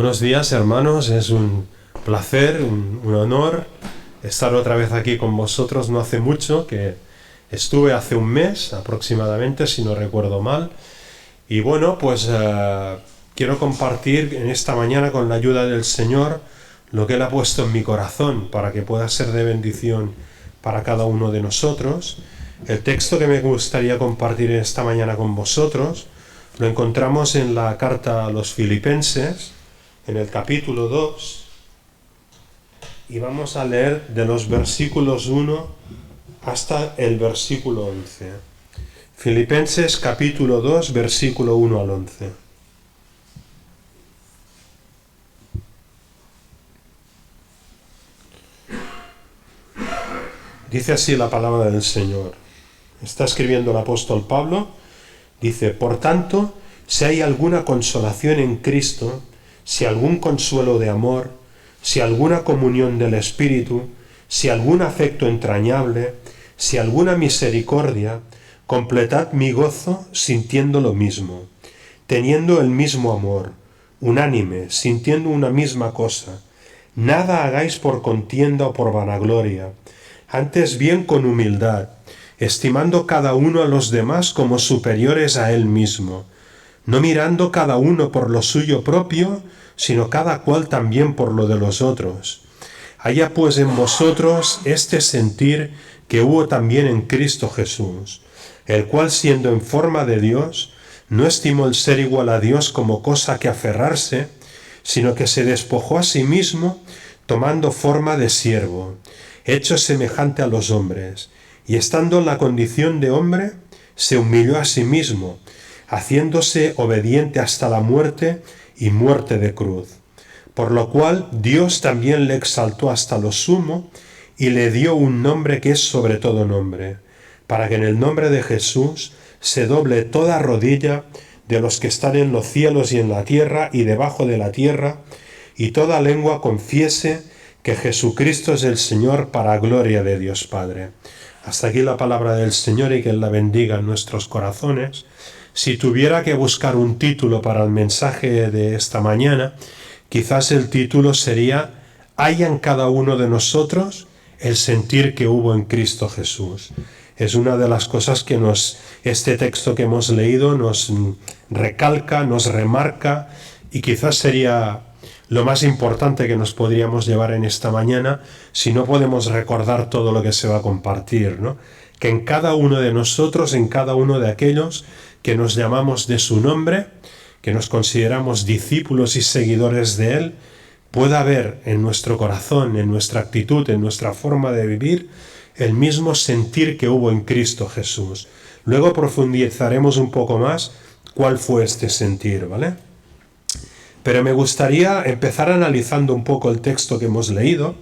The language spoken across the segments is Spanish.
Buenos días, hermanos, es un placer, un honor estar otra vez aquí con vosotros. No hace mucho, que estuve hace un mes aproximadamente, si no recuerdo mal. Y bueno, pues quiero compartir en esta mañana, con la ayuda del Señor, lo que Él ha puesto en mi corazón para que pueda ser de bendición para cada uno de nosotros. El texto que me gustaría compartir esta mañana con vosotros lo encontramos en la carta a los Filipenses, en el capítulo 2, y vamos a leer de los versículos 1 hasta el versículo 11. Filipenses capítulo 2, versículo 1 al 11. Dice así la palabra del Señor. Está escribiendo el apóstol Pablo. Dice: por tanto, si hay alguna consolación en Cristo, si algún consuelo de amor, si alguna comunión del Espíritu, si algún afecto entrañable, si alguna misericordia, completad mi gozo sintiendo lo mismo, teniendo el mismo amor, unánime, sintiendo una misma cosa. Nada hagáis por contienda o por vanagloria, antes bien con humildad, estimando cada uno a los demás como superiores a él mismo, no mirando cada uno por lo suyo propio, sino cada cual también por lo de los otros. Haya pues en vosotros este sentir que hubo también en Cristo Jesús, el cual, siendo en forma de Dios, no estimó el ser igual a Dios como cosa que aferrarse, sino que se despojó a sí mismo, tomando forma de siervo, hecho semejante a los hombres, y estando en la condición de hombre, se humilló a sí mismo, haciéndose obediente hasta la muerte y muerte de cruz. Por lo cual Dios también le exaltó hasta lo sumo y le dio un nombre que es sobre todo nombre, para que en el nombre de Jesús se doble toda rodilla de los que están en los cielos y en la tierra y debajo de la tierra, y toda lengua confiese que Jesucristo es el Señor, para gloria de Dios Padre. Hasta aquí la palabra del Señor, y que Él la bendiga en nuestros corazones. Si tuviera que buscar un título para el mensaje de esta mañana, quizás el título sería: «Haya en cada uno de nosotros el sentir que hubo en Cristo Jesús». Es una de las cosas que este texto que hemos leído nos recalca, nos remarca, y quizás sería lo más importante que nos podríamos llevar en esta mañana, si no podemos recordar todo lo que se va a compartir, ¿no? Que en cada uno de nosotros, en cada uno de aquellos que nos llamamos de su nombre, que nos consideramos discípulos y seguidores de Él, pueda haber en nuestro corazón, en nuestra actitud, en nuestra forma de vivir, el mismo sentir que hubo en Cristo Jesús. Luego profundizaremos un poco más cuál fue este sentir, ¿vale? Pero me gustaría empezar analizando un poco el texto que hemos leído,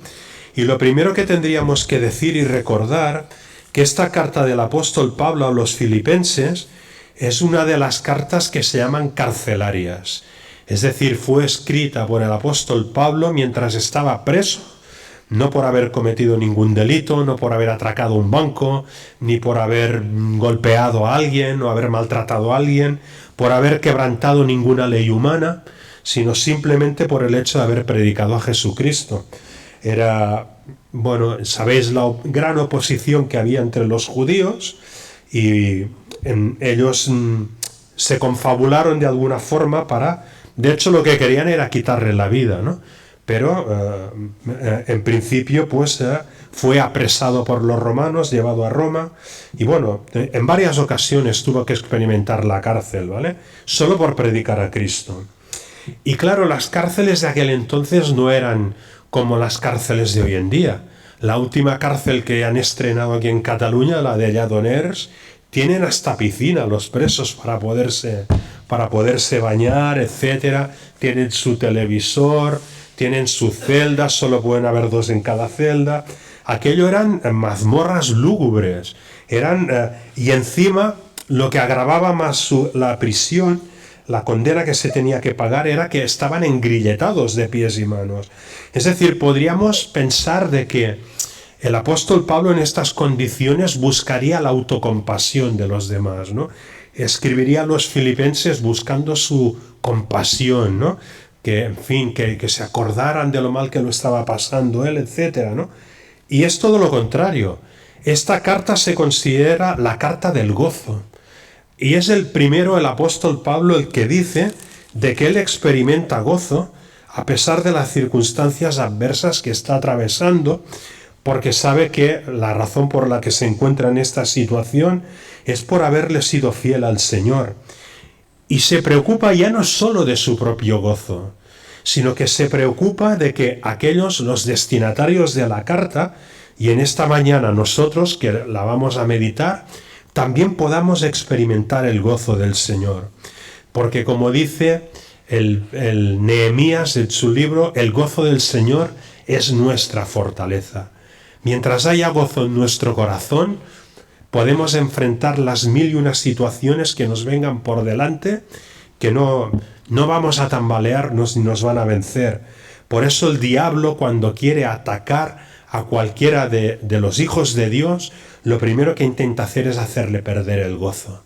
y lo primero que tendríamos que decir y recordar que esta carta del apóstol Pablo a los Filipenses es una de las cartas que se llaman carcelarias. Es decir, fue escrita por el apóstol Pablo mientras estaba preso, no por haber cometido ningún delito, no por haber atracado un banco, ni por haber golpeado a alguien o haber maltratado a alguien, por haber quebrantado ninguna ley humana, sino simplemente por el hecho de haber predicado a Jesucristo. Sabéis la gran oposición que había entre los judíos, y ellos se confabularon de alguna forma de hecho lo que querían era quitarle la vida, ¿no? Pero en principio fue apresado por los romanos, llevado a Roma, y en varias ocasiones tuvo que experimentar la cárcel, ¿vale? Solo por predicar a Cristo. Y claro, las cárceles de aquel entonces no eran como las cárceles de hoy en día. La última cárcel que han estrenado aquí en Cataluña, la de Lledoners, tienen hasta piscina los presos para poderse bañar, etcétera. Tienen su televisor, tienen su celda, solo pueden haber 2 en cada celda. Aquello eran mazmorras lúgubres. Y encima, lo que agravaba más la prisión, la condena que se tenía que pagar, era que estaban engrilletados de pies y manos. Es decir, podríamos pensar de que el apóstol Pablo en estas condiciones buscaría la autocompasión de los demás, ¿no? Escribiría a los Filipenses buscando su compasión, ¿no? que en fin, que se acordaran de lo mal que lo estaba pasando él, etcétera, ¿no? Y es todo lo contrario. Esta carta se considera la carta del gozo. Y es el apóstol Pablo, el que dice de que él experimenta gozo a pesar de las circunstancias adversas que está atravesando, porque sabe que la razón por la que se encuentra en esta situación es por haberle sido fiel al Señor. Y se preocupa ya no solo de su propio gozo, sino que se preocupa de que aquellos, los destinatarios de la carta, y en esta mañana nosotros, que la vamos a meditar, también podamos experimentar el gozo del Señor. Porque como dice el Nehemías en su libro, el gozo del Señor es nuestra fortaleza. Mientras haya gozo en nuestro corazón, podemos enfrentar las 1001 situaciones que nos vengan por delante, que no vamos a tambalearnos ni nos van a vencer. Por eso el diablo, cuando quiere atacar a cualquiera de los hijos de Dios, lo primero que intenta hacer es hacerle perder el gozo.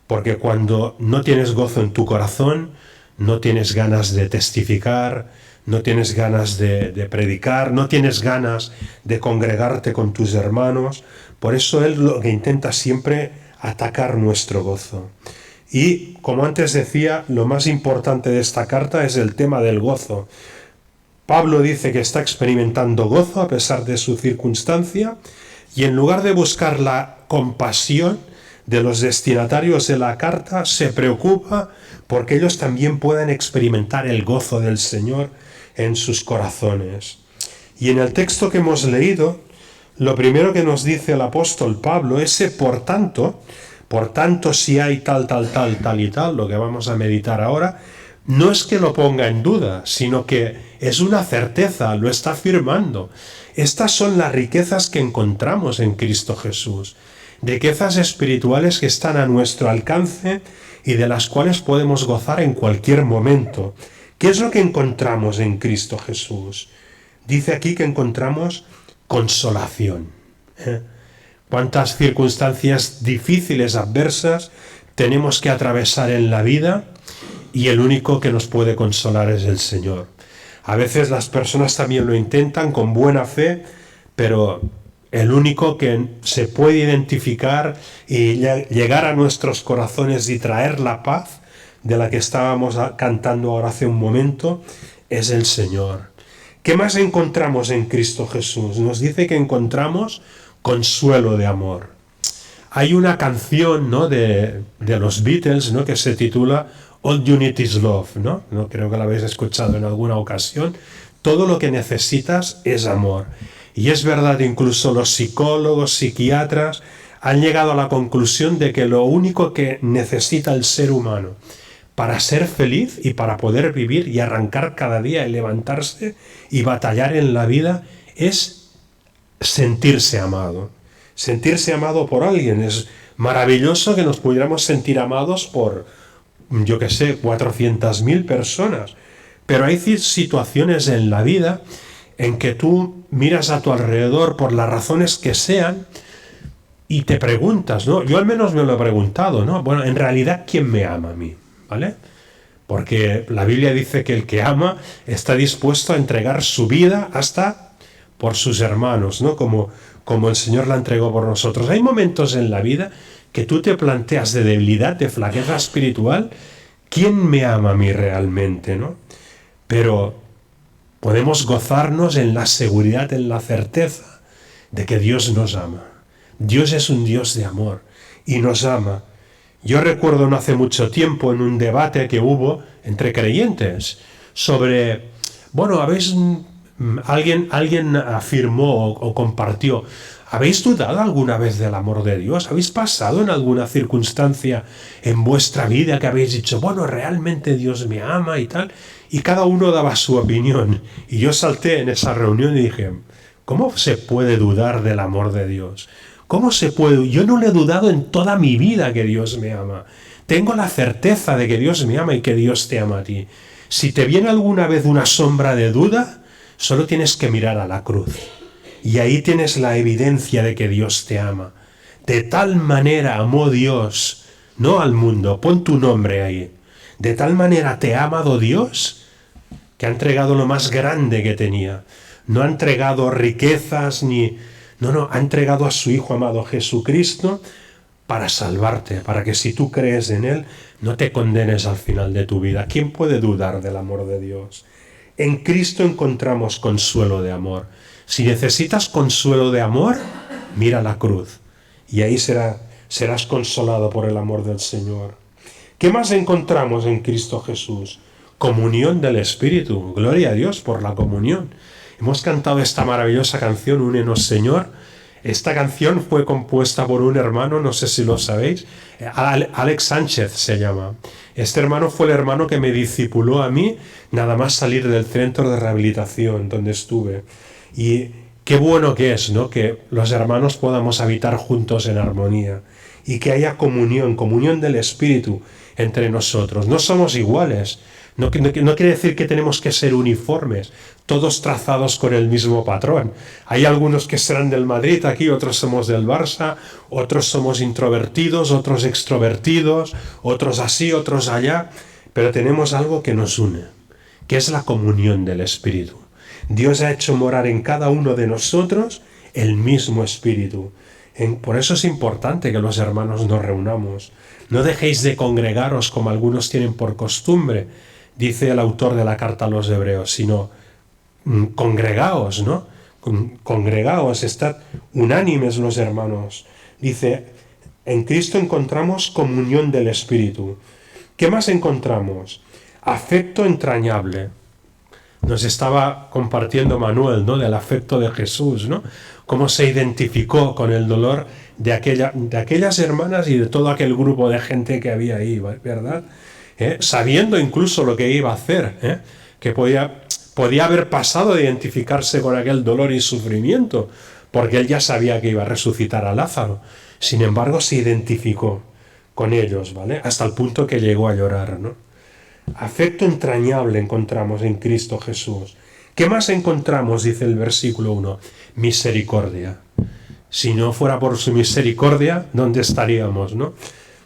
Porque cuando no tienes gozo en tu corazón, no tienes ganas de testificar, no tienes ganas de predicar, no tienes ganas de congregarte con tus hermanos. Por eso él lo que intenta siempre atacar nuestro gozo. Y como antes decía, lo más importante de esta carta es el tema del gozo. Pablo dice que está experimentando gozo a pesar de su circunstancia, y en lugar de buscar la compasión de los destinatarios de la carta, se preocupa porque ellos también puedan experimentar el gozo del Señor en sus corazones. Y en el texto que hemos leído, lo primero que nos dice el apóstol Pablo es por tanto, si hay tal y tal, lo que vamos a meditar ahora, no es que lo ponga en duda, sino que es una certeza, lo está afirmando. Estas son las riquezas que encontramos en Cristo Jesús, riquezas espirituales que están a nuestro alcance y de las cuales podemos gozar en cualquier momento. ¿Qué es lo que encontramos en Cristo Jesús? Dice aquí que encontramos consolación. ¿Cuántas circunstancias difíciles, adversas, tenemos que atravesar en la vida? Y el único que nos puede consolar es el Señor. A veces las personas también lo intentan con buena fe, pero el único que se puede identificar y llegar a nuestros corazones y traer la paz de la que estábamos cantando ahora hace un momento es el Señor. ¿Qué más encontramos en Cristo Jesús? Nos dice que encontramos consuelo de amor. Hay una canción, ¿no?, de los Beatles, ¿no?, que se titula All You Need Is Love, ¿no? No creo que la habéis escuchado en alguna ocasión. Todo lo que necesitas es amor. Y es verdad, incluso los psicólogos, psiquiatras han llegado a la conclusión de que lo único que necesita el ser humano para ser feliz y para poder vivir y arrancar cada día y levantarse y batallar en la vida es sentirse amado. Sentirse amado por alguien. Es maravilloso que nos pudiéramos sentir amados por, 400.000 personas. Pero hay situaciones en la vida en que tú miras a tu alrededor por las razones que sean y te preguntas, ¿no? Yo al menos me lo he preguntado, ¿no? Bueno, en realidad, ¿quién me ama a mí? ¿Vale? Porque la Biblia dice que el que ama está dispuesto a entregar su vida hasta por sus hermanos, ¿no? Como el Señor la entregó por nosotros. Hay momentos en la vida que tú te planteas de debilidad, de flaqueza espiritual. ¿Quién me ama a mí realmente, no? Pero podemos gozarnos en la seguridad, en la certeza de que Dios nos ama. Dios es un Dios de amor y nos ama. Yo recuerdo no hace mucho tiempo en un debate que hubo entre creyentes sobre, alguien afirmó o compartió, ¿habéis dudado alguna vez del amor de Dios? ¿Habéis pasado en alguna circunstancia en vuestra vida que habéis dicho, realmente Dios me ama y tal? Y cada uno daba su opinión. Y yo salté en esa reunión y dije, ¿cómo se puede dudar del amor de Dios? ¿Cómo se puede? Yo no le he dudado en toda mi vida que Dios me ama. Tengo la certeza de que Dios me ama y que Dios te ama a ti. Si te viene alguna vez una sombra de duda, solo tienes que mirar a la cruz. Y ahí tienes la evidencia de que Dios te ama. De tal manera amó Dios, no al mundo, pon tu nombre ahí. De tal manera te ha amado Dios que ha entregado lo más grande que tenía. No ha entregado riquezas ni... No, ha entregado a su Hijo amado Jesucristo para salvarte, para que si tú crees en Él, no te condenes al final de tu vida. ¿Quién puede dudar del amor de Dios? En Cristo encontramos consuelo de amor. Si necesitas consuelo de amor, mira la cruz y ahí serás consolado por el amor del Señor. ¿Qué más encontramos en Cristo Jesús? Comunión del Espíritu. Gloria a Dios por la comunión. Hemos cantado esta maravillosa canción, Únenos Señor. Esta canción fue compuesta por un hermano, no sé si lo sabéis, Alex Sánchez se llama. Este hermano fue el hermano que me discipuló a mí nada más salir del centro de rehabilitación donde estuve. Y qué bueno que es, ¿no?, que los hermanos podamos habitar juntos en armonía y que haya comunión del Espíritu entre nosotros. No somos iguales. No quiere decir que tenemos que ser uniformes, todos trazados con el mismo patrón. Hay algunos que serán del Madrid aquí, otros somos del Barça, otros somos introvertidos, otros extrovertidos, otros así, otros allá, pero tenemos algo que nos une, que es la comunión del Espíritu. Dios ha hecho morar en cada uno de nosotros el mismo Espíritu. Por eso es importante que los hermanos nos reunamos. No dejéis de congregaros como algunos tienen por costumbre, dice el autor de la carta a los Hebreos, sino congregaos, ¿no? Congregaos, estad unánimes los hermanos. Dice, en Cristo encontramos comunión del Espíritu. ¿Qué más encontramos? Afecto entrañable. Nos estaba compartiendo Manuel, ¿no?, del afecto de Jesús, ¿no? Cómo se identificó con el dolor de aquellas hermanas y de todo aquel grupo de gente que había ahí, ¿verdad? Sabiendo incluso lo que iba a hacer, que podía haber pasado de identificarse con aquel dolor y sufrimiento, porque él ya sabía que iba a resucitar a Lázaro. Sin embargo, se identificó con ellos, ¿vale? Hasta el punto que llegó a llorar, ¿no? Afecto entrañable encontramos en Cristo Jesús. ¿Qué más encontramos? Dice el versículo 1. Misericordia. Si no fuera por su misericordia, ¿dónde estaríamos, no?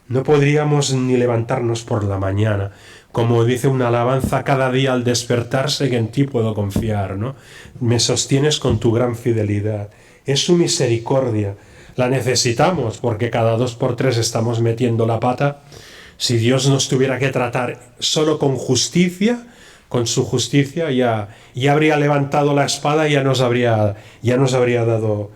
No podríamos ni levantarnos por la mañana. Como dice una alabanza, cada día al despertarse que en ti puedo confiar, ¿no? Me sostienes con tu gran fidelidad. Es su misericordia. La necesitamos porque cada 2 por 3 estamos metiendo la pata. Si Dios nos tuviera que tratar solo con justicia, con su justicia, ya habría levantado la espada y ya nos habría dado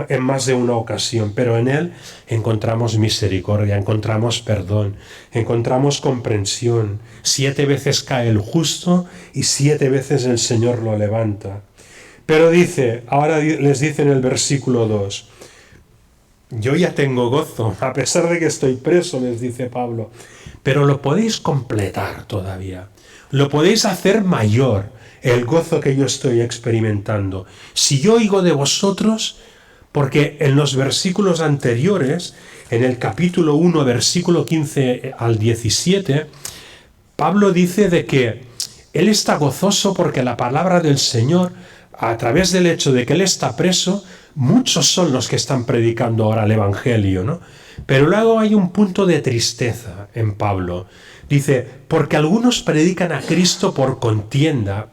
en más de una ocasión, pero en Él encontramos misericordia, encontramos perdón, encontramos comprensión. 7 veces cae el justo y 7 veces el Señor lo levanta. Pero ahora les dice en el versículo 2, yo ya tengo gozo, a pesar de que estoy preso, les dice Pablo, pero lo podéis completar todavía, lo podéis hacer mayor, el gozo que yo estoy experimentando. Si yo oigo de vosotros, porque en los versículos anteriores, en el capítulo 1, versículo 15 al 17, Pablo dice de que él está gozoso porque la palabra del Señor, a través del hecho de que él está preso, muchos son los que están predicando ahora el Evangelio, ¿no? Pero luego hay un punto de tristeza en Pablo. Dice, porque algunos predican a Cristo por contienda,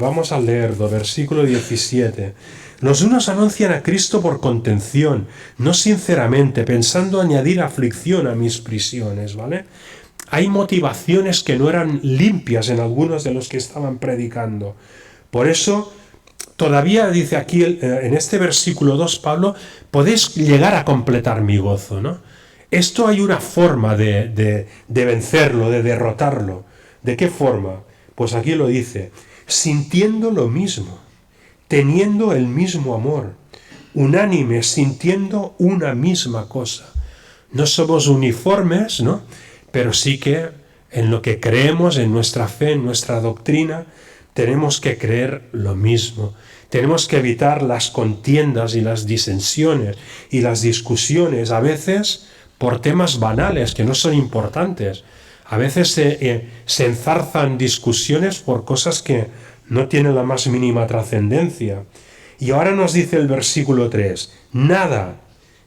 vamos a leerlo, versículo 17. Los unos anuncian a Cristo por contención, no sinceramente, pensando añadir aflicción a mis prisiones, ¿vale? Hay motivaciones que no eran limpias en algunos de los que estaban predicando. Por eso, todavía dice aquí, en este versículo 2, Pablo, podéis llegar a completar mi gozo, ¿no? Esto hay una forma de vencerlo, de derrotarlo. ¿De qué forma? Pues aquí lo dice, sintiendo lo mismo, teniendo el mismo amor, unánime, sintiendo una misma cosa. No somos uniformes, ¿no? Pero sí que en lo que creemos, en nuestra fe, en nuestra doctrina, tenemos que creer lo mismo. Tenemos que evitar las contiendas y las disensiones y las discusiones, a veces por temas banales que no son importantes. A veces se enzarzan discusiones por cosas que no tienen la más mínima trascendencia. Y ahora nos dice el versículo 3, nada.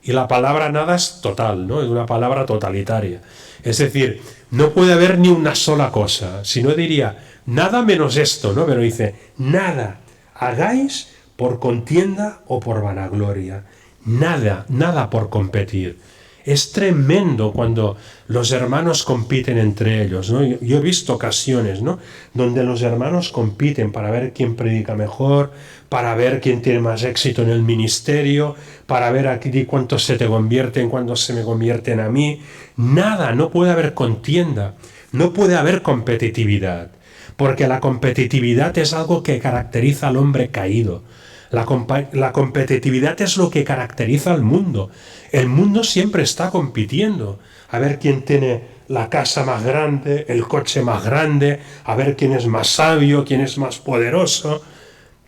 Y la palabra nada es total, ¿no? Es una palabra totalitaria. Es decir, no puede haber ni una sola cosa. Si no diría, nada menos esto, ¿no? Pero dice, nada hagáis por contienda o por vanagloria. Nada, nada por competir. Es tremendo cuando los hermanos compiten entre ellos, ¿no? Yo he visto ocasiones, ¿no?, donde los hermanos compiten para ver quién predica mejor, para ver quién tiene más éxito en el ministerio, para ver aquí cuántos se te convierten, cuántos se me convierten a mí. Nada, no puede haber contienda, no puede haber competitividad, porque la competitividad es algo que caracteriza al hombre caído. La competitividad es lo que caracteriza al mundo. El mundo siempre está compitiendo. A ver quién tiene la casa más grande, el coche más grande, a ver quién es más sabio, quién es más poderoso.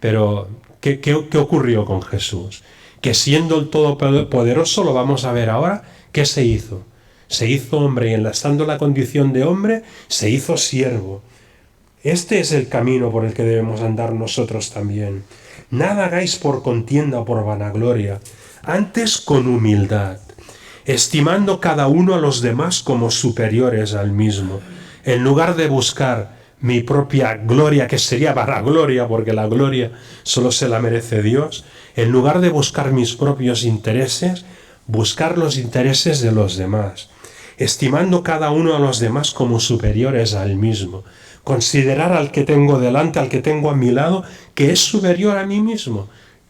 Pero, ¿qué ocurrió con Jesús? Que siendo el Todopoderoso, lo vamos a ver ahora, ¿qué se hizo? Se hizo hombre y estando en la condición de hombre, se hizo siervo. Este es el camino por el que debemos andar nosotros también. Nada hagáis por contienda o por vanagloria, antes con humildad, estimando cada uno a los demás como superiores al mismo. En lugar de buscar mi propia gloria, que sería vanagloria, porque la gloria solo se la merece Dios, en lugar de buscar mis propios intereses, buscar los intereses de los demás, estimando cada uno a los demás como superiores al mismo. Considerar al que tengo delante, al que tengo a mi lado, que es superior a mí mismo.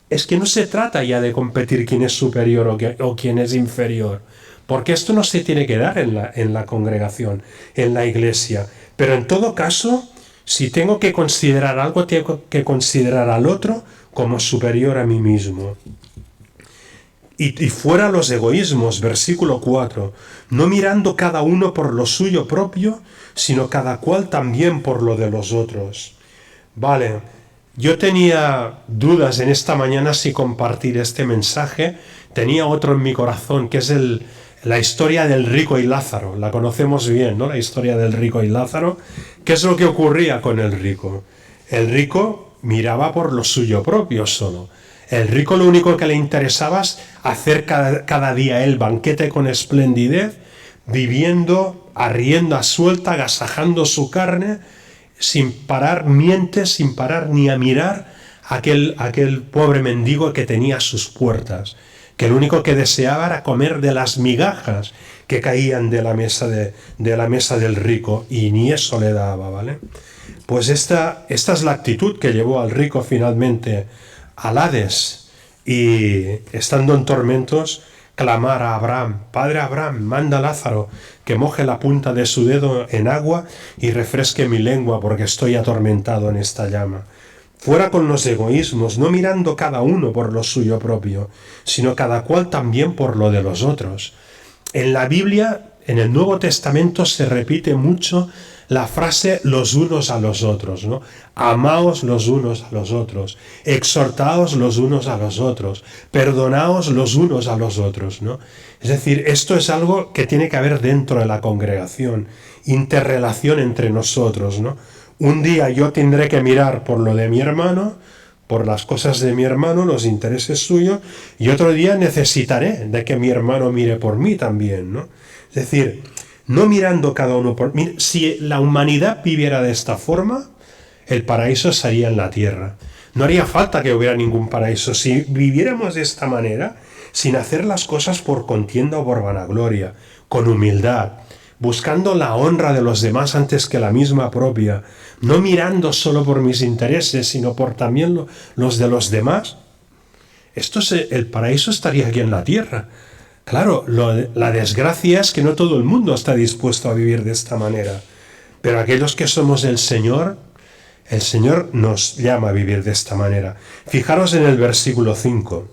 Es que no se trata ya de competir quién es superior o quién es inferior, porque esto no se tiene que dar en la congregación, en la iglesia. Pero en todo caso, si tengo que considerar algo, tengo que considerar al otro como superior a mí mismo. Y fuera los egoísmos, versículo 4, no mirando cada uno por lo suyo propio, sino cada cual también por lo de los otros. Vale, yo tenía dudas en esta mañana si compartir este mensaje. Tenía otro en mi corazón, que es la historia del rico y Lázaro. La conocemos bien, ¿no? La historia del rico y Lázaro. ¿Qué es lo que ocurría con el rico? El rico miraba por lo suyo propio solo. El rico lo único que le interesaba es hacer cada día el banquete con esplendidez, viviendo a rienda suelta, agasajando su carne, sin parar, miente, sin parar ni a mirar a aquel pobre mendigo que tenía a sus puertas, que lo único que deseaba era comer de las migajas que caían de la mesa del rico, y ni eso le daba, ¿vale? Pues esta es la actitud que llevó al rico finalmente al Hades, y estando en tormentos, clamar a Abraham: Padre Abraham, manda a Lázaro que moje la punta de su dedo en agua y refresque mi lengua, porque estoy atormentado en esta llama. Fuera con los egoísmos, no mirando cada uno por lo suyo propio, sino cada cual también por lo de los otros. En la Biblia, en el Nuevo Testamento, se repite mucho la frase los unos a los otros, ¿no? Amaos los unos a los otros, exhortaos los unos a los otros, perdonaos los unos a los otros, ¿no? Es decir, esto es algo que tiene que haber dentro de la congregación, interrelación entre nosotros, ¿no? Un día yo tendré que mirar por lo de mi hermano, por las cosas de mi hermano, los intereses suyos, y otro día necesitaré de que mi hermano mire por mí también, ¿no? Es decir, no mirando cada uno por mí. Si la humanidad viviera de esta forma, el paraíso estaría en la tierra. No haría falta que hubiera ningún paraíso. Si viviéramos de esta manera, sin hacer las cosas por contienda o por vanagloria, con humildad, buscando la honra de los demás antes que la misma propia, no mirando solo por mis intereses, sino por también los de los demás, el paraíso estaría aquí en la tierra. Claro, la desgracia es que no todo el mundo está dispuesto a vivir de esta manera, pero aquellos que somos del Señor, el Señor nos llama a vivir de esta manera. Fijaros en el versículo 5.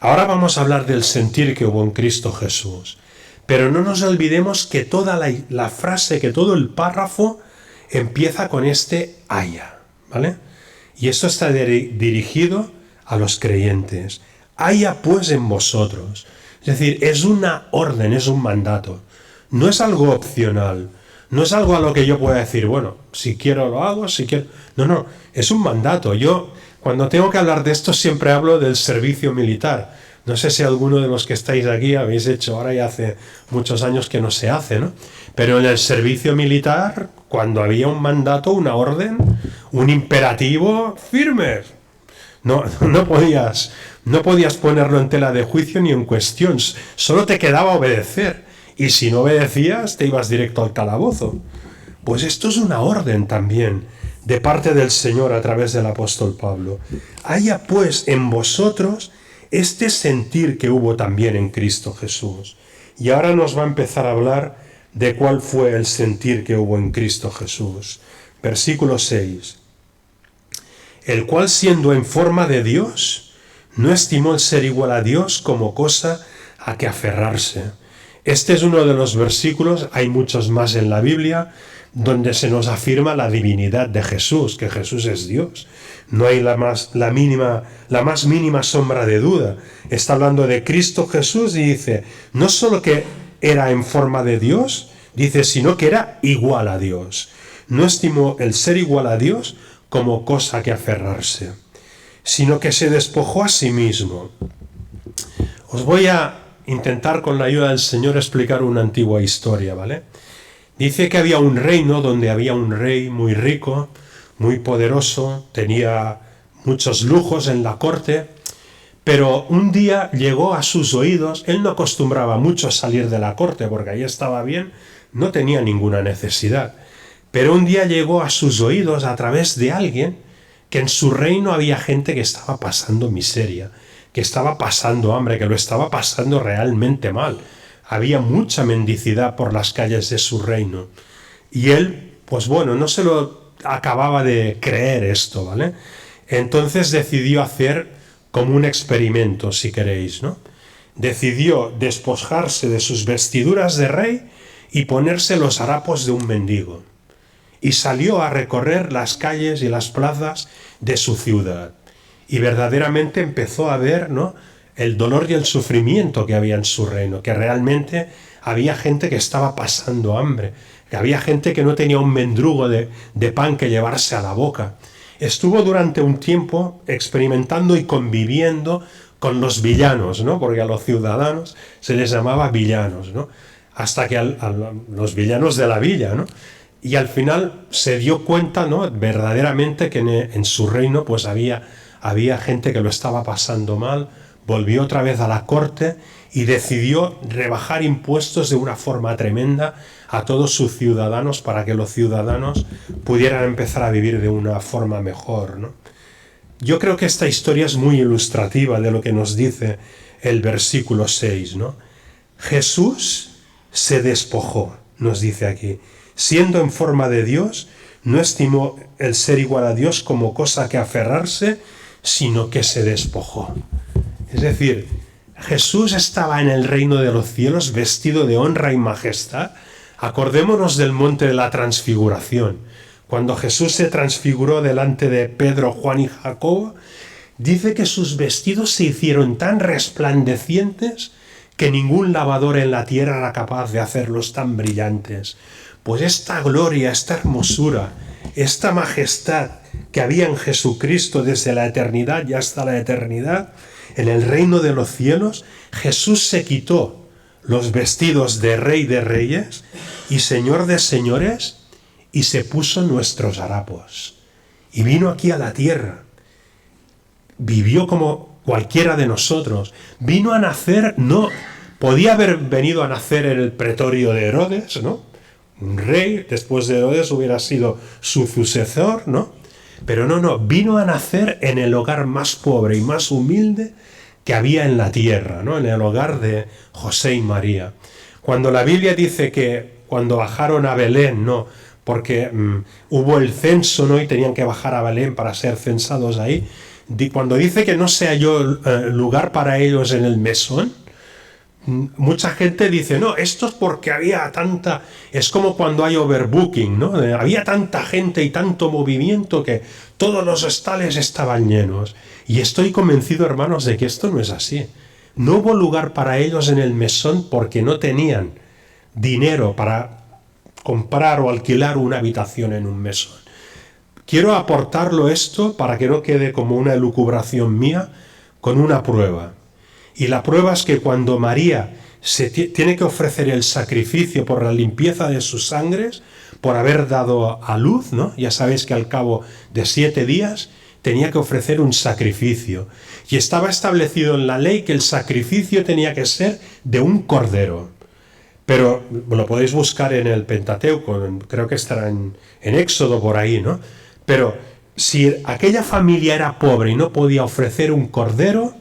Ahora vamos a hablar del sentir que hubo en Cristo Jesús, pero no nos olvidemos que toda la frase, que todo el párrafo empieza con este haya, ¿vale? Y esto está dirigido a los creyentes. Haya pues en vosotros. Es decir, es una orden, es un mandato. No es algo opcional. No es algo a lo que yo pueda decir, bueno, si quiero lo hago, si quiero... No, es un mandato. Yo, cuando tengo que hablar de esto, siempre hablo del servicio militar. No sé si alguno de los que estáis aquí habéis hecho, ahora ya hace muchos años que no se hace, ¿no? Pero en el servicio militar, cuando había un mandato, una orden, un imperativo firme. No podías ponerlo en tela de juicio ni en cuestión, solo te quedaba obedecer, y si no obedecías te ibas directo al calabozo. Pues esto es una orden también de parte del Señor a través del apóstol Pablo. Haya pues en vosotros este sentir que hubo también en Cristo Jesús. Y ahora nos va a empezar a hablar de cuál fue el sentir que hubo en Cristo Jesús. Versículo 6. El cual, siendo en forma de Dios, no estimó el ser igual a Dios como cosa a que aferrarse. Este es uno de los versículos, hay muchos más en la Biblia, donde se nos afirma la divinidad de Jesús, que Jesús es Dios. No hay la más mínima sombra de duda. Está hablando de Cristo Jesús y dice, no solo que era en forma de Dios, dice, sino que era igual a Dios. No estimó el ser igual a Dios como cosa que aferrarse, sino que se despojó a sí mismo. Os voy a intentar con la ayuda del Señor explicar una antigua historia, ¿vale? Dice que había un reino donde había un rey muy rico, muy poderoso, tenía muchos lujos en la corte, pero un día llegó a sus oídos, él no acostumbraba mucho a salir de la corte porque ahí estaba bien, no tenía ninguna necesidad, pero un día llegó a sus oídos a través de alguien que en su reino había gente que estaba pasando miseria, que estaba pasando hambre, que lo estaba pasando realmente mal. Había mucha mendicidad por las calles de su reino. Y él, pues bueno, no se lo acababa de creer esto, ¿vale? Entonces decidió hacer como un experimento, si queréis, ¿no? Decidió despojarse de sus vestiduras de rey y ponerse los harapos de un mendigo. Y salió a recorrer las calles y las plazas de su ciudad. Y verdaderamente empezó a ver, ¿no?, el dolor y el sufrimiento que había en su reino, que realmente había gente que estaba pasando hambre, que había gente que no tenía un mendrugo de pan que llevarse a la boca. Estuvo durante un tiempo experimentando y conviviendo con los villanos, ¿no?, porque a los ciudadanos se les llamaba villanos, ¿no?, hasta que a los villanos de la villa, ¿no?, y al final se dio cuenta, ¿no?, verdaderamente que en su reino pues había gente que lo estaba pasando mal. Volvió otra vez a la corte y decidió rebajar impuestos de una forma tremenda a todos sus ciudadanos para que los ciudadanos pudieran empezar a vivir de una forma mejor, ¿no? Yo creo que esta historia es muy ilustrativa de lo que nos dice el versículo 6, ¿no? Jesús se despojó, nos dice aquí. Siendo en forma de Dios, no estimó el ser igual a Dios como cosa que aferrarse, sino que se despojó. Es decir, Jesús estaba en el reino de los cielos vestido de honra y majestad. Acordémonos del monte de la transfiguración. Cuando Jesús se transfiguró delante de Pedro, Juan y Jacobo, dice que sus vestidos se hicieron tan resplandecientes que ningún lavador en la tierra era capaz de hacerlos tan brillantes. Pues esta gloria, esta hermosura, esta majestad que había en Jesucristo desde la eternidad y hasta la eternidad, en el reino de los cielos, Jesús se quitó los vestidos de Rey de Reyes y Señor de Señores y se puso nuestros harapos. Y vino aquí a la tierra. Vivió como cualquiera de nosotros. Vino a nacer, no, podía haber venido a nacer en el pretorio de Herodes, ¿no? Un rey, después de Herodes hubiera sido su sucesor, ¿no? Pero no, vino a nacer en el hogar más pobre y más humilde que había en la tierra, ¿no? En el hogar de José y María. Cuando la Biblia dice que cuando bajaron a Belén, ¿no?, porque hubo el censo, ¿no?, y tenían que bajar a Belén para ser censados ahí, cuando dice que no se halló lugar para ellos en el mesón, mucha gente dice, no, esto es porque había tanta... Es como cuando hay overbooking, ¿no? Había tanta gente y tanto movimiento que todos los hostales estaban llenos. Y estoy convencido, hermanos, de que esto no es así. No hubo lugar para ellos en el mesón porque no tenían dinero para comprar o alquilar una habitación en un mesón. Quiero aportarlo esto para que no quede como una elucubración mía, con una prueba. Y la prueba es que cuando María tiene que ofrecer el sacrificio por la limpieza de sus sangres, por haber dado a luz, ¿no? Ya sabéis que al cabo de 7 días tenía que ofrecer un sacrificio. Y estaba establecido en la ley que el sacrificio tenía que ser de un cordero. Pero lo podéis buscar en el Pentateuco, creo que estará en Éxodo por ahí, ¿no? Pero si aquella familia era pobre y no podía ofrecer un cordero,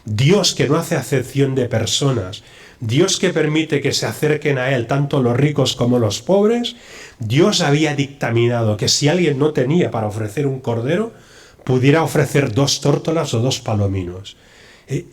Dios, que no hace acepción de personas, Dios que permite que se acerquen a Él tanto los ricos como los pobres, Dios había dictaminado que si alguien no tenía para ofrecer un cordero, pudiera ofrecer 2 tórtolas o 2 palominos.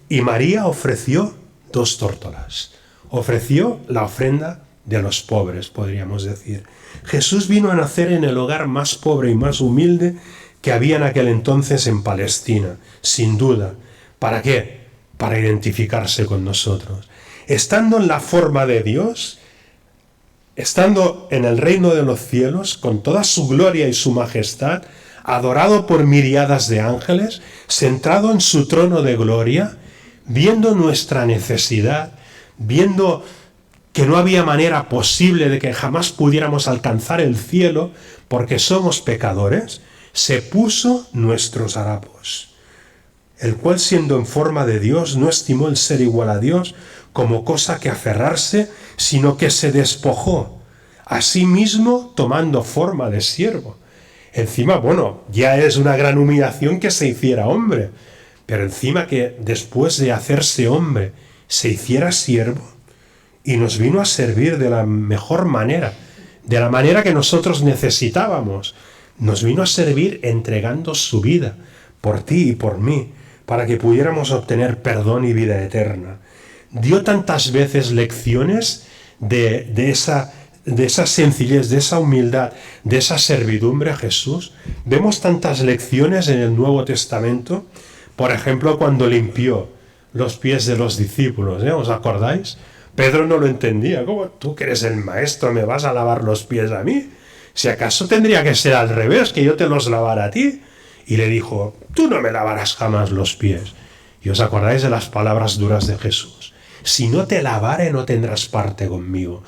Y María ofreció 2 tórtolas. Ofreció la ofrenda de los pobres, podríamos decir. Jesús vino a nacer en el hogar más pobre y más humilde que había en aquel entonces en Palestina, sin duda. ¿Para qué? Para identificarse con nosotros. Estando en la forma de Dios, estando en el reino de los cielos, con toda su gloria y su majestad, adorado por miriadas de ángeles, centrado en su trono de gloria, viendo nuestra necesidad, viendo que no había manera posible de que jamás pudiéramos alcanzar el cielo porque somos pecadores, se puso nuestros harapos, el cual siendo en forma de Dios no estimó el ser igual a Dios como cosa que aferrarse, sino que se despojó, a sí mismo tomando forma de siervo. Encima, bueno, ya es una gran humillación que se hiciera hombre, pero encima que después de hacerse hombre se hiciera siervo y nos vino a servir de la mejor manera, de la manera que nosotros necesitábamos. Nos vino a servir entregando su vida por ti y por mí, para que pudiéramos obtener perdón y vida eterna. Dio tantas veces lecciones de esa sencillez, de esa humildad, de esa servidumbre a Jesús. Vemos tantas lecciones en el Nuevo Testamento, por ejemplo, cuando limpió los pies de los discípulos, ¿os acordáis? Pedro no lo entendía. ¿Cómo tú, que eres el maestro, me vas a lavar los pies a mí? Si acaso tendría que ser al revés, que yo te los lavara a ti. Y le dijo, tú no me lavarás jamás los pies. ¿Y os acordáis de las palabras duras de Jesús? Si no te lavare, no tendrás parte conmigo.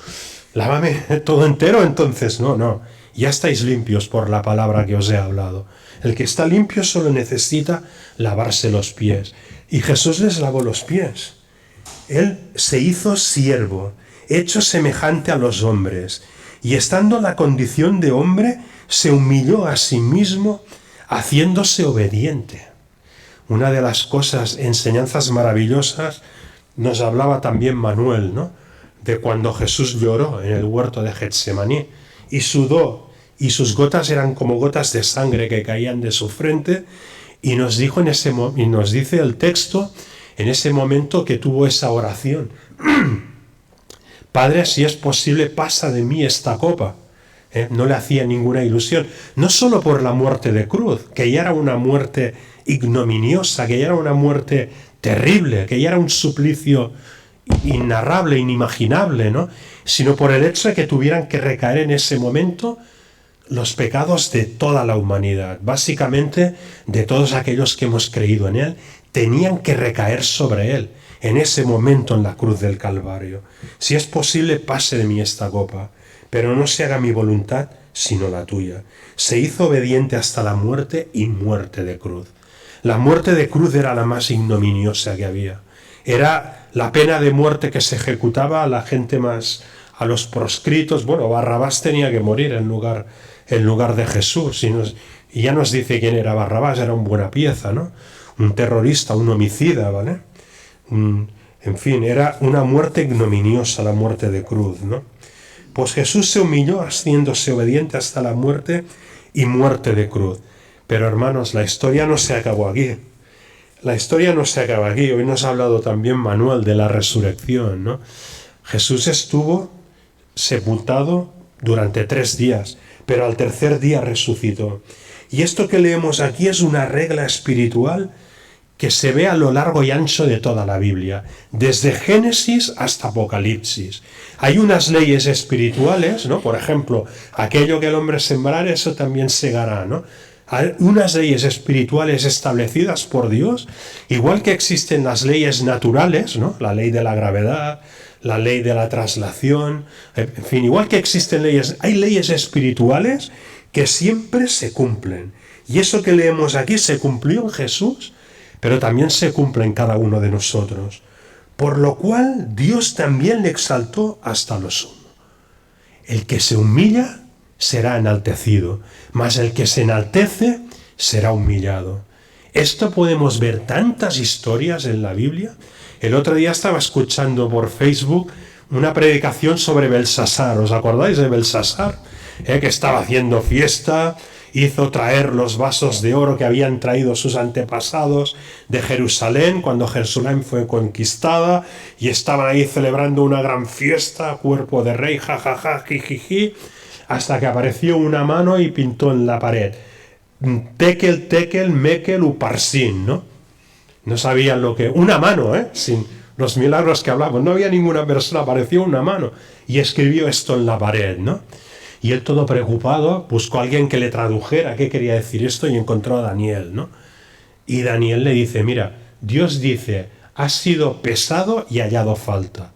Lávame todo entero, entonces no. Ya estáis limpios por la palabra que os he hablado. El que está limpio solo necesita lavarse los pies. Y Jesús les lavó los pies. Él se hizo siervo, hecho semejante a los hombres, y estando en la condición de hombre, se humilló a sí mismo, haciéndose obediente. Una de las enseñanzas maravillosas, nos hablaba también Manuel, ¿no? De cuando Jesús lloró en el huerto de Getsemaní y sudó, y sus gotas eran como gotas de sangre que caían de su frente, y nos dice el texto en ese momento que tuvo esa oración. Padre, si es posible, pasa de mí esta copa. No le hacía ninguna ilusión, no solo por la muerte de cruz, que ya era una muerte ignominiosa, que ya era una muerte terrible, que ya era un suplicio innarrable, inimaginable, ¿no? Sino por el hecho de que tuvieran que recaer en ese momento los pecados de toda la humanidad, básicamente de todos aquellos que hemos creído en Él, tenían que recaer sobre Él en ese momento en la cruz del Calvario. Si es posible, pase de mí esta copa, pero no se haga mi voluntad, sino la tuya. Se hizo obediente hasta la muerte y muerte de cruz. La muerte de cruz era la más ignominiosa que había. Era la pena de muerte que se ejecutaba a la gente más, a los proscritos. Bueno, Barrabás tenía que morir en lugar de Jesús. Y ya nos dice quién era Barrabás, era un buena pieza, ¿no? Un terrorista, un homicida, ¿vale? En fin, era una muerte ignominiosa, la muerte de cruz, ¿no? Pues Jesús se humilló haciéndose obediente hasta la muerte y muerte de cruz. Pero hermanos, la historia no se acabó aquí. La historia no se acaba aquí. Hoy nos ha hablado también Manuel de la resurrección, ¿no? Jesús estuvo sepultado durante 3 días, pero al tercer día resucitó. Y esto que leemos aquí es una regla espiritual que se ve a lo largo y ancho de toda la Biblia, desde Génesis hasta Apocalipsis. Hay unas leyes espirituales, ¿no? Por ejemplo, aquello que el hombre sembrare, eso también segará, ¿no? Hay unas leyes espirituales establecidas por Dios, igual que existen las leyes naturales, ¿no? La ley de la gravedad, la ley de la traslación, en fin, igual que existen leyes, hay leyes espirituales que siempre se cumplen. Y eso que leemos aquí se cumplió en Jesús, pero también se cumple en cada uno de nosotros. Por lo cual Dios también le exaltó hasta lo sumo. El que se humilla será enaltecido, mas el que se enaltece será humillado. Esto podemos ver tantas historias en la Biblia. El otro día estaba escuchando por Facebook una predicación sobre Belsasar. ¿Os acordáis de Belsasar? Que estaba haciendo fiesta, hizo traer los vasos de oro que habían traído sus antepasados de Jerusalén cuando Jerusalén fue conquistada, y estaban ahí celebrando una gran fiesta, cuerpo de rey, jajaja, jijiji, hasta que apareció una mano y pintó en la pared: Tekel, Tekel, Mekel, Uparsin, ¿no? No sabían lo que... Una mano, sin los milagros que hablamos. No había ninguna persona, apareció una mano. Y escribió esto en la pared, ¿no? Y él, todo preocupado, buscó a alguien que le tradujera qué quería decir esto, y encontró a Daniel, ¿no? Y Daniel le dice: mira, Dios dice, has sido pesado y hallado falta.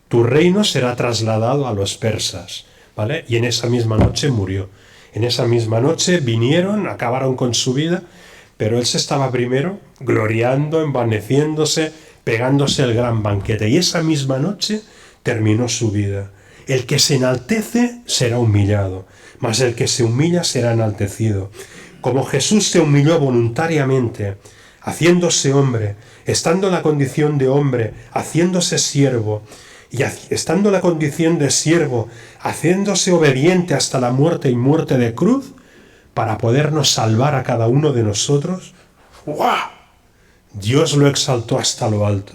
Tu reino será trasladado a los persas, ¿vale? Y en esa misma noche murió. En esa misma noche vinieron, acabaron con su vida, pero él se estaba primero gloriando, envaneciéndose, pegándose el gran banquete. Y esa misma noche terminó su vida. El que se enaltece será humillado, mas el que se humilla será enaltecido. Como Jesús se humilló voluntariamente, haciéndose hombre, estando en la condición de hombre, haciéndose siervo, y estando en la condición de siervo, haciéndose obediente hasta la muerte y muerte de cruz, para podernos salvar a cada uno de nosotros, ¡guau!, Dios lo exaltó hasta lo alto,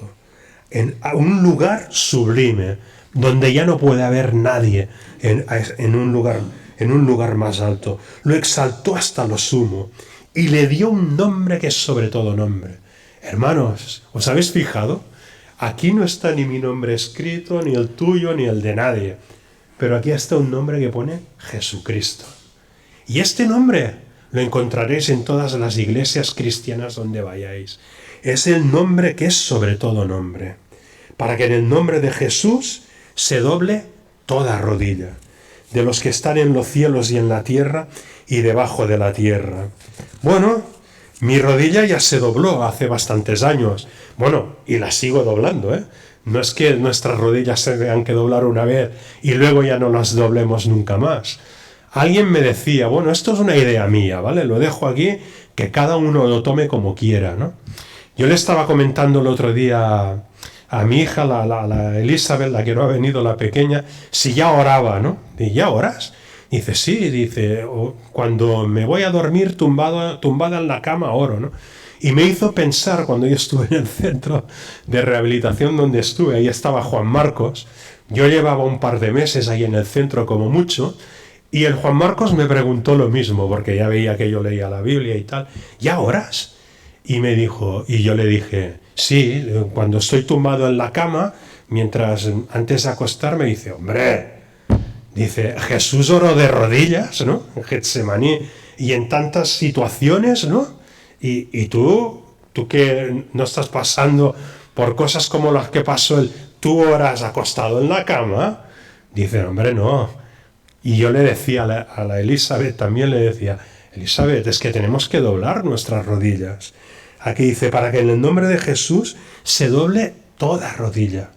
a un lugar sublime, donde ya no puede haber nadie en un lugar más alto. Lo exaltó hasta lo sumo y le dio un nombre que es sobre todo nombre. Hermanos, ¿os habéis fijado? Aquí no está ni mi nombre escrito, ni el tuyo, ni el de nadie. Pero aquí está un nombre que pone Jesucristo. Y este nombre lo encontraréis en todas las iglesias cristianas donde vayáis. Es el nombre que es sobre todo nombre. Para que en el nombre de Jesús se doble toda rodilla, de los que están en los cielos y en la tierra y debajo de la tierra. Bueno, mi rodilla ya se dobló hace bastantes años. Bueno, y la sigo doblando, ¿eh? No es que nuestras rodillas se tengan que doblar una vez y luego ya no las doblemos nunca más. Alguien me decía, bueno, esto es una idea mía, ¿vale? Lo dejo aquí, que cada uno lo tome como quiera, ¿no? Yo le estaba comentando el otro día a mi hija, la Elizabeth, la que no ha venido, la pequeña, si ya oraba, ¿no? ¿Y ya oras? Dice, sí, dice, cuando me voy a dormir tumbada en la cama oro, ¿no? Y me hizo pensar, cuando yo estuve en el centro de rehabilitación donde estuve, ahí estaba Juan Marcos, yo llevaba un par de meses ahí en el centro como mucho, y el Juan Marcos me preguntó lo mismo, porque ya veía que yo leía la Biblia y tal, ¿ya oras? Y me dijo, y yo le dije, sí, cuando estoy tumbado en la cama, antes de acostarme, dice, hombre, dice, Jesús oró de rodillas, ¿no? En Getsemaní, y en tantas situaciones, ¿no? Y tú que no estás pasando por cosas como las que pasó él, ¿tú oras acostado en la cama? Dice, hombre, no. Y yo le decía a la Elizabeth, también le decía, Elizabeth, es que tenemos que doblar nuestras rodillas. Aquí dice, para que en el nombre de Jesús se doble toda rodilla.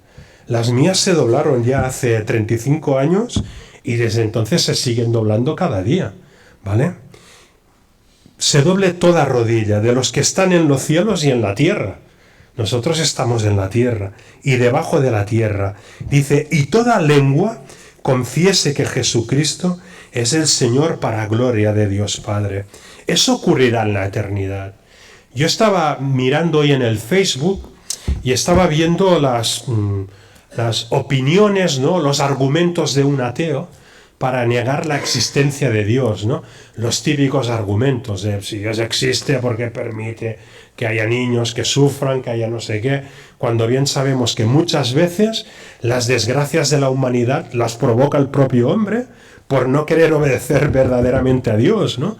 Las mías se doblaron ya hace 35 años y desde entonces se siguen doblando cada día, ¿vale? Se doble toda rodilla de los que están en los cielos y en la tierra. Nosotros estamos en la tierra y debajo de la tierra. Dice, y toda lengua confiese que Jesucristo es el Señor para gloria de Dios Padre. Eso ocurrirá en la eternidad. Yo estaba mirando hoy en el Facebook y estaba viendo las opiniones, ¿no? Los argumentos de un ateo para negar la existencia de Dios, ¿no? Los típicos argumentos de si Dios existe porque permite que haya niños que sufran, que haya no sé qué, cuando bien sabemos que muchas veces las desgracias de la humanidad las provoca el propio hombre por no querer obedecer verdaderamente a Dios, ¿no?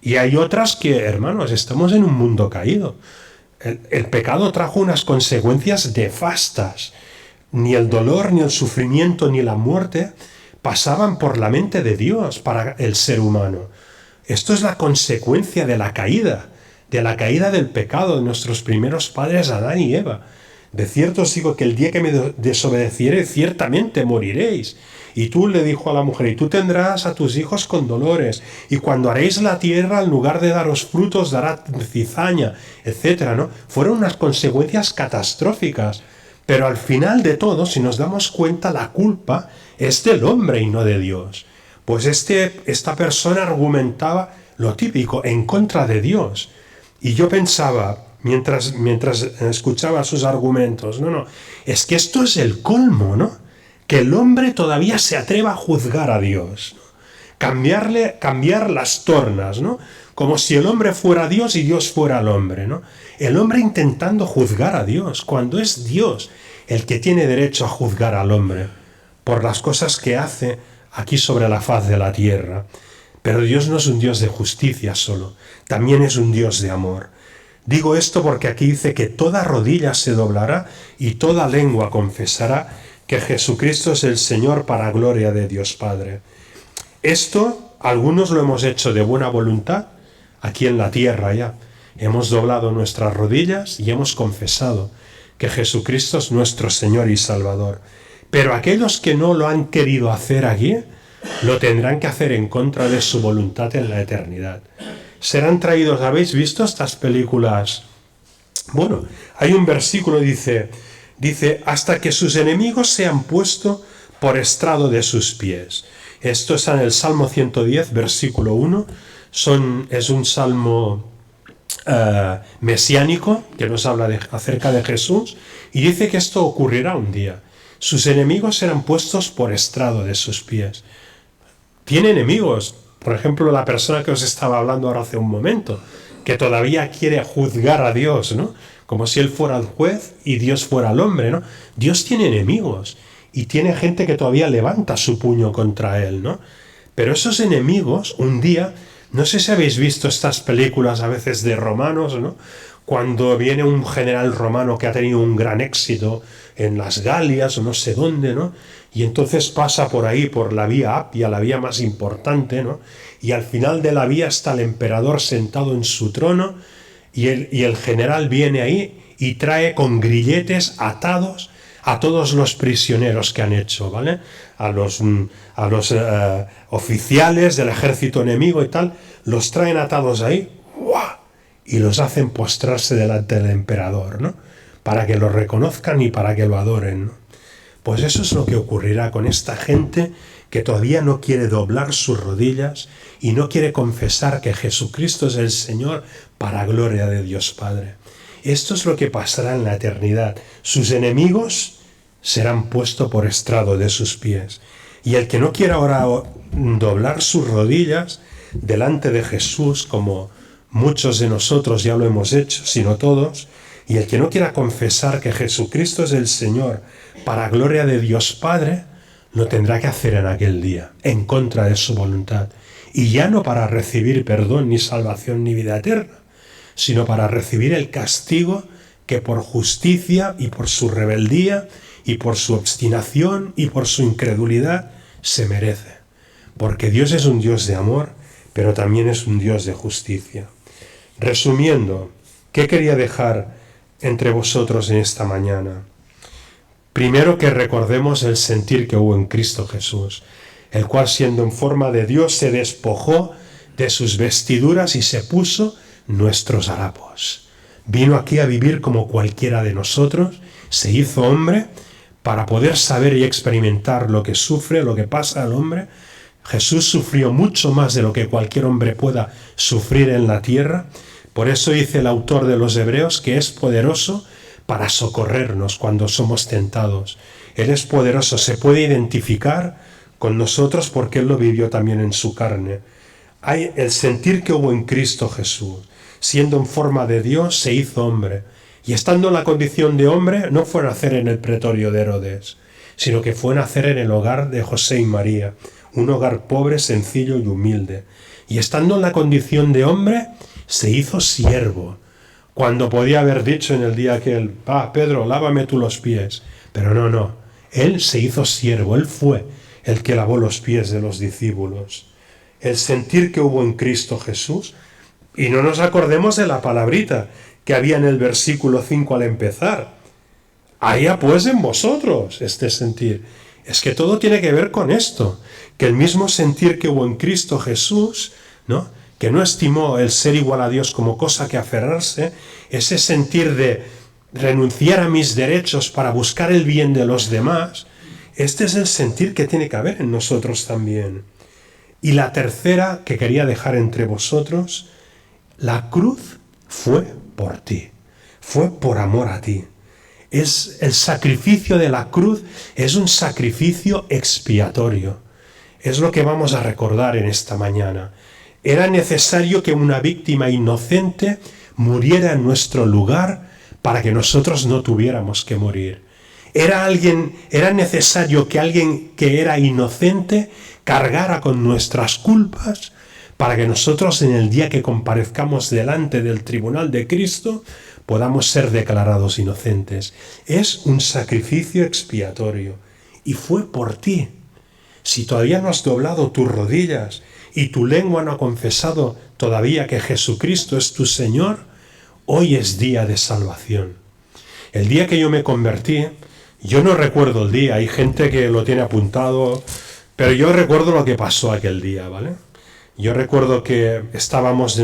Y hay otras que, hermanos, estamos en un mundo caído. El pecado trajo unas consecuencias nefastas. ni el dolor, ni el sufrimiento, ni la muerte pasaban por la mente de Dios para el ser humano. Esto es la consecuencia de la caída del pecado de nuestros primeros padres Adán y Eva. De cierto os digo que el día que me desobedeciere, ciertamente moriréis. Y tú le dijo a la mujer, y tú tendrás a tus hijos con dolores, y cuando haréis la tierra, en lugar de daros frutos, dará cizaña, etcétera, ¿no? Fueron unas consecuencias catastróficas. Pero al final de todo, si nos damos cuenta, la culpa es del hombre y no de Dios. Pues esta persona argumentaba lo típico, en contra de Dios. Y yo pensaba, mientras escuchaba sus argumentos, es que esto es el colmo, ¿no? Que el hombre todavía se atreva a juzgar a Dios, ¿no? Cambiar las tornas, ¿no? Como si el hombre fuera Dios y Dios fuera el hombre, ¿no? El hombre intentando juzgar a Dios, cuando es Dios el que tiene derecho a juzgar al hombre por las cosas que hace aquí sobre la faz de la tierra. Pero Dios no es un Dios de justicia solo, también es un Dios de amor. Digo esto porque aquí dice que toda rodilla se doblará y toda lengua confesará que Jesucristo es el Señor para gloria de Dios Padre. Esto, algunos lo hemos hecho de buena voluntad, aquí en la tierra ya. Hemos doblado nuestras rodillas y hemos confesado que Jesucristo es nuestro Señor y Salvador. Pero aquellos que no lo han querido hacer aquí, lo tendrán que hacer en contra de su voluntad en la eternidad. Serán traídos, ¿habéis visto estas películas? Bueno, hay un versículo, dice, hasta que sus enemigos sean puestos por estrado de sus pies. Esto está en el Salmo 110, versículo 1. Es un salmo mesiánico que nos habla acerca de Jesús y dice que esto ocurrirá un día. Sus enemigos serán puestos por estrado de sus pies. Tiene enemigos. Por ejemplo, la persona que os estaba hablando ahora hace un momento, que todavía quiere juzgar a Dios, ¿no? Como si él fuera el juez y Dios fuera el hombre, ¿no? Dios tiene enemigos y tiene gente que todavía levanta su puño contra él, ¿no? Pero esos enemigos, un día, no sé si habéis visto estas películas a veces de romanos, ¿no? Cuando viene un general romano que ha tenido un gran éxito en las Galias o no sé dónde, ¿no? Y entonces pasa por ahí, por la vía Apia, la vía más importante, ¿no? Y al final de la vía está el emperador sentado en su trono y el general viene ahí y trae con grilletes atados a todos los prisioneros que han hecho, ¿vale? A los oficiales del ejército enemigo y tal, los traen atados ahí, ¡guau!, y los hacen postrarse delante del emperador, ¿no? Para que lo reconozcan y para que lo adoren, ¿no? Pues eso es lo que ocurrirá con esta gente que todavía no quiere doblar sus rodillas y no quiere confesar que Jesucristo es el Señor para gloria de Dios Padre. Esto es lo que pasará en la eternidad. Sus enemigos serán puestos por estrado de sus pies. Y el que no quiera ahora doblar sus rodillas delante de Jesús, como muchos de nosotros ya lo hemos hecho, sino todos, y el que no quiera confesar que Jesucristo es el Señor para gloria de Dios Padre, lo tendrá que hacer en aquel día, en contra de su voluntad. Y ya no para recibir perdón, ni salvación, ni vida eterna, sino para recibir el castigo que por justicia y por su rebeldía y por su obstinación y por su incredulidad se merece. Porque Dios es un Dios de amor, pero también es un Dios de justicia. Resumiendo, ¿qué quería dejar entre vosotros en esta mañana? Primero, que recordemos el sentir que hubo en Cristo Jesús, el cual siendo en forma de Dios se despojó de sus vestiduras y se puso nuestros harapos. Vino aquí a vivir como cualquiera de nosotros, se hizo hombre para poder saber y experimentar lo que sufre, lo que pasa al hombre. Jesús sufrió mucho más de lo que cualquier hombre pueda sufrir en la tierra. Por eso dice el autor de los Hebreos que es poderoso para socorrernos cuando somos tentados. Él es poderoso, se puede identificar con nosotros porque Él lo vivió también en su carne. Hay el sentir que hubo en Cristo Jesús. Siendo en forma de Dios, se hizo hombre. Y estando en la condición de hombre, no fue a nacer en el pretorio de Herodes, sino que fue a nacer en el hogar de José y María, un hogar pobre, sencillo y humilde. Y estando en la condición de hombre, se hizo siervo, cuando podía haber dicho en el día aquel, Pedro, lávame tú los pies. Pero no, Él se hizo siervo, Él fue el que lavó los pies de los discípulos. El sentir que hubo en Cristo Jesús, y no nos acordemos de la palabrita que había en el versículo 5 al empezar. Haya pues en vosotros este sentir. Es que todo tiene que ver con esto, que el mismo sentir que hubo en Cristo Jesús, ¿no?, que no estimó el ser igual a Dios como cosa que aferrarse, ese sentir de renunciar a mis derechos para buscar el bien de los demás, este es el sentir que tiene que haber en nosotros también. Y la tercera que quería dejar entre vosotros, la cruz fue por ti, fue por amor a ti. Es el sacrificio de la cruz, es un sacrificio expiatorio. Es lo que vamos a recordar en esta mañana. Era necesario que una víctima inocente muriera en nuestro lugar para que nosotros no tuviéramos que morir. Era necesario que alguien que era inocente cargara con nuestras culpas para que nosotros en el día que comparezcamos delante del tribunal de Cristo podamos ser declarados inocentes. Es un sacrificio expiatorio y fue por ti. Si todavía no has doblado tus rodillas y tu lengua no ha confesado todavía que Jesucristo es tu Señor, hoy es día de salvación. El día que yo me convertí, yo no recuerdo el día, hay gente que lo tiene apuntado, pero yo recuerdo lo que pasó aquel día, ¿vale? Yo recuerdo que estábamos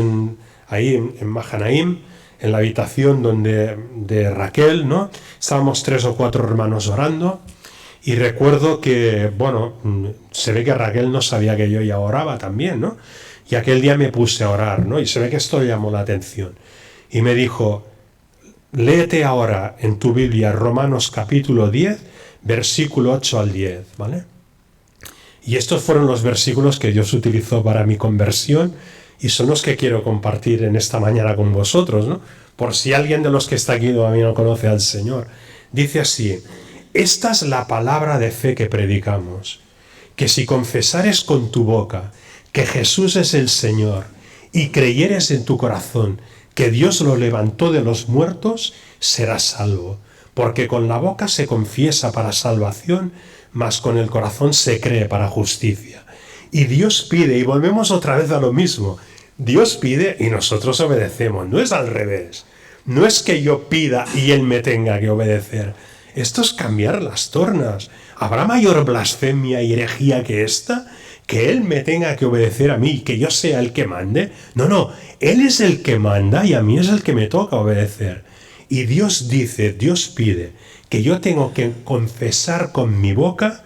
ahí en Mahanaim, en la habitación de Raquel, ¿no? Estábamos 3 o 4 hermanos orando, y recuerdo que, bueno, se ve que Raquel no sabía que yo ya oraba también, ¿no? Y aquel día me puse a orar, ¿no? Y se ve que esto llamó la atención. Y me dijo, léete ahora en tu Biblia Romanos capítulo 10, versículo 8 al 10, ¿vale? Y estos fueron los versículos que Dios utilizó para mi conversión y son los que quiero compartir en esta mañana con vosotros, ¿no? Por si alguien de los que está aquí todavía no conoce al Señor. Dice así, esta es la palabra de fe que predicamos, que si confesares con tu boca que Jesús es el Señor y creyeres en tu corazón que Dios lo levantó de los muertos, serás salvo. Porque con la boca se confiesa para salvación, mas con el corazón se cree para justicia. Y Dios pide, y volvemos otra vez a lo mismo, Dios pide y nosotros obedecemos, no es al revés. No es que yo pida y Él me tenga que obedecer. Esto es cambiar las tornas. ¿Habrá mayor blasfemia y herejía que esta? Que Él me tenga que obedecer a mí, que yo sea el que mande. No, Él es el que manda y a mí es el que me toca obedecer. Y Dios dice, Dios pide que yo tengo que confesar con mi boca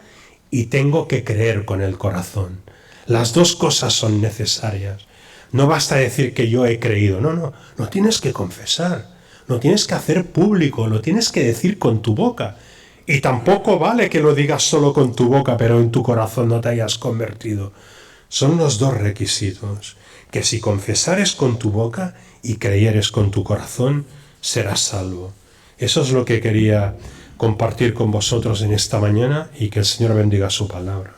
y tengo que creer con el corazón. Las dos cosas son necesarias. No basta decir que yo he creído. No, lo tienes que confesar. Lo tienes que hacer público, lo tienes que decir con tu boca. Y tampoco vale que lo digas solo con tu boca, pero en tu corazón no te hayas convertido. Son los dos requisitos. Que si confesares con tu boca y creyeres con tu corazón, serás salvo. Eso es lo que quería compartir con vosotros en esta mañana y que el Señor bendiga su palabra.